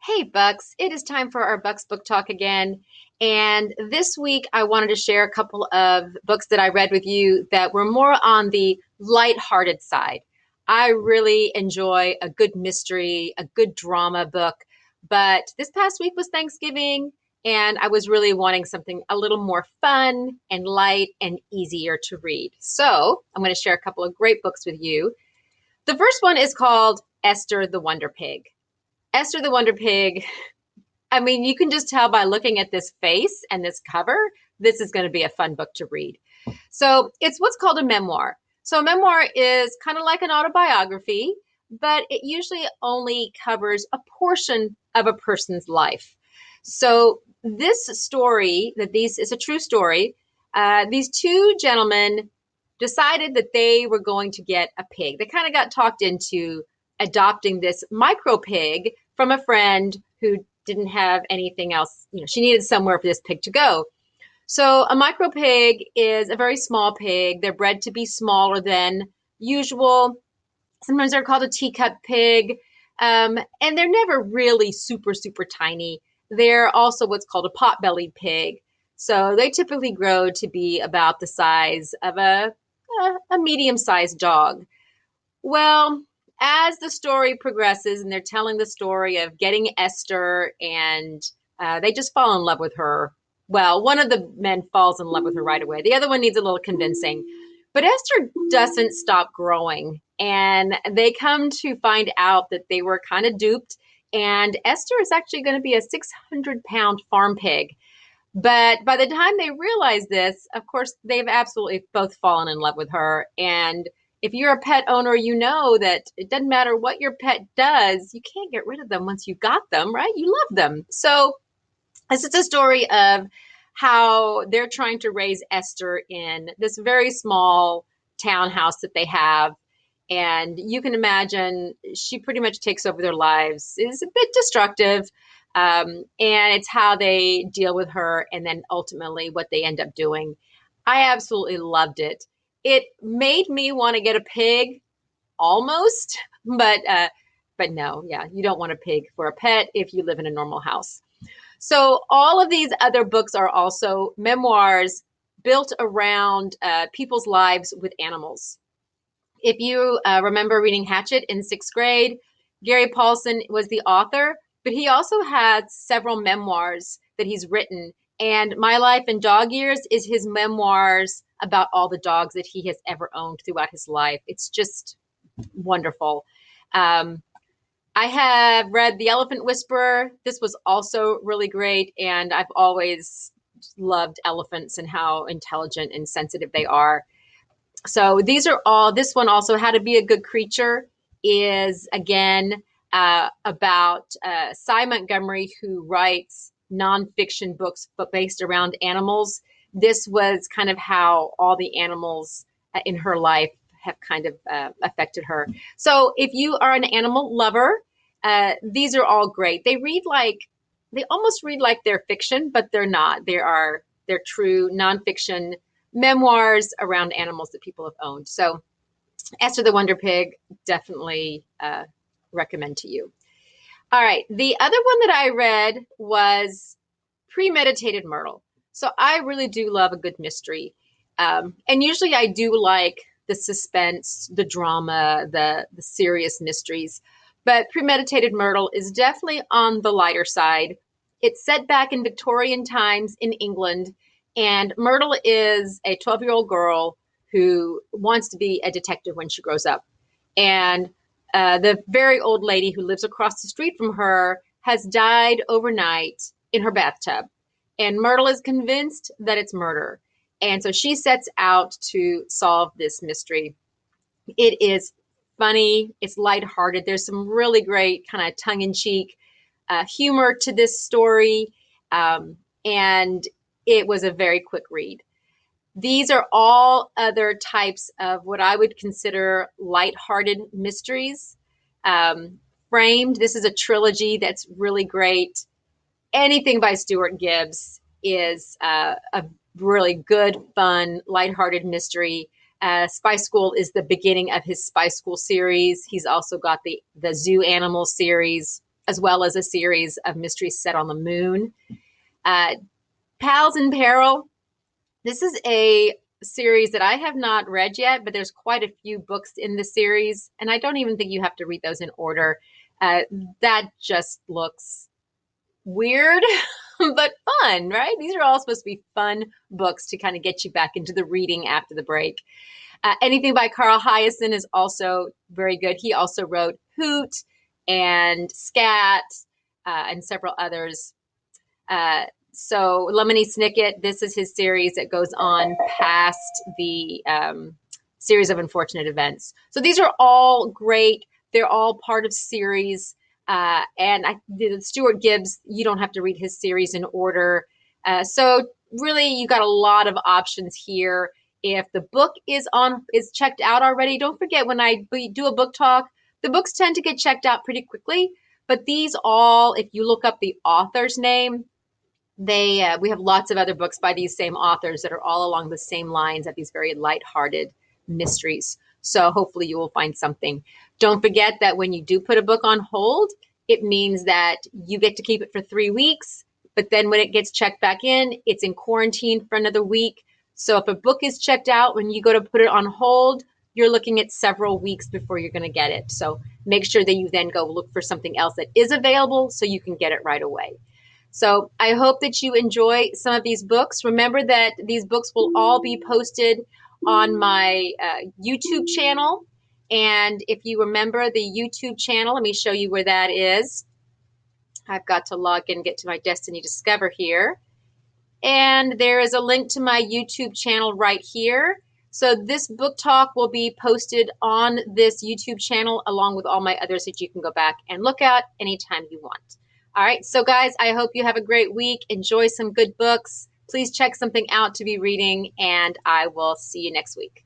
Hey, Bucks, it is time for our Bucks Book Talk again. And this week, I wanted to share a couple of books that I read with you that were more on the lighthearted side. I really enjoy a good mystery, a good drama book. But this past week was Thanksgiving, and I was really wanting something a little more fun and light and easier to read. So I'm going to share a couple of great books with you. The first one is called Esther the Wonder Pig. Esther the Wonder Pig, I mean, you can just tell by looking at this face and this cover, this is going to be a fun book to read. So it's what's called a memoir. So a memoir is kind of like an autobiography, but it usually only covers a portion of a person's life. So this story, that these is a true story. These two gentlemen decided that they were going to get a pig. They kind of got talked into adopting this micro pig from a friend who didn't have anything else. She needed somewhere for this pig to go. So a micro pig is a very small pig. They're bred to be smaller than usual. Sometimes they're called a teacup pig. And they're never really super, super tiny. They're also what's called a pot-bellied pig. So they typically grow to be about the size of a medium-sized dog. Well, as the story progresses and they're telling the story of getting Esther and they just fall in love with her. Well, one of the men falls in love with her right away. The other one needs a little convincing. But Esther doesn't stop growing. And they come to find out that they were kind of duped. And Esther is actually going to be a 600-pound farm pig. But by the time they realize this, of course, they've absolutely both fallen in love with her. And if you're a pet owner, you know that it doesn't matter what your pet does, you can't get rid of them once you got them, right? You love them. So this is a story of how they're trying to raise Esther in this very small townhouse that they have. And you can imagine she pretty much takes over their lives. It's a bit destructive. And it's how they deal with her and then ultimately what they end up doing. I absolutely loved it. It made me want to get a pig almost, but no, yeah, you don't want a pig for a pet if you live in a normal house. So all of these other books are also memoirs built around people's lives with animals. If you remember reading Hatchet in sixth grade, Gary Paulson was the author, but he also had several memoirs that he's written. And My Life in Dog Years is his memoirs about all the dogs that he has ever owned throughout his life. It's just wonderful. Um, I have read The Elephant Whisperer. This was also really great. And I've always loved elephants and how intelligent and sensitive they are. So these are all, this one also, How to Be a Good Creature, is again about Cy Montgomery, who writes nonfiction books but based around animals. This was kind of how all the animals in her life have kind of affected her. So if you are an animal lover, these are all great. They almost read like they're fiction, but they're not. They're true nonfiction memoirs around animals that people have owned. So Esther the Wonder Pig, definitely recommend to you. All right. The other one that I read was Premeditated Myrtle. So I really do love a good mystery. And usually I do like the suspense, the drama, the serious mysteries. But Premeditated Myrtle is definitely on the lighter side. It's set back in Victorian times in England. And Myrtle is a 12-year-old girl who wants to be a detective when she grows up. And the very old lady who lives across the street from her has died overnight in her bathtub. And Myrtle is convinced that it's murder. And so she sets out to solve this mystery. It is funny. It's lighthearted. There's some really great kind of tongue-in-cheek humor to this story. And it was a very quick read. These are all other types of what I would consider lighthearted mysteries. Framed, this is a trilogy that's really great. Anything by Stuart Gibbs is a really good, fun, lighthearted mystery. Spy School is the beginning of his Spy School series. He's also got the Zoo Animal series. as well as a series of mysteries set on the moon. Uh, Pals in Peril. This is a series that I have not read yet, but there's quite a few books in the series, and I don't even think you have to read those in order. Uh, that just looks weird, but fun, right? These are all supposed to be fun books to kind of get you back into the reading after the break. Anything by Carl Hiaasen is also very good. He also wrote Hoot and Scat and several others. So Lemony Snicket, this is his series that goes on past the series of unfortunate events. So these are all great. They're all part of series. Stuart Gibbs, you don't have to read his series in order. So really, you got a lot of options here. If the book is checked out already, don't forget when I do a book talk, the books tend to get checked out pretty quickly. But these all, if you look up the author's name, we have lots of other books by these same authors that are all along the same lines of these very lighthearted mysteries. So hopefully you will find something. Don't forget that when you do put a book on hold, it means that you get to keep it for 3 weeks. But then when it gets checked back in, it's in quarantine for another week. So if a book is checked out, when you go to put it on hold, you're looking at several weeks before you're going to get it. So make sure that you then go look for something else that is available so you can get it right away. So I hope that you enjoy some of these books. Remember that these books will all be posted on my YouTube channel. And if you remember the YouTube channel, let me show you where that is. I've got to log in and get to my Destiny Discover here. And there is a link to my YouTube channel right here. So this book talk will be posted on this YouTube channel along with all my others that you can go back and look at anytime you want. All right, so guys, I hope you have a great week. Enjoy some good books. Please check something out to be reading, and I will see you next week.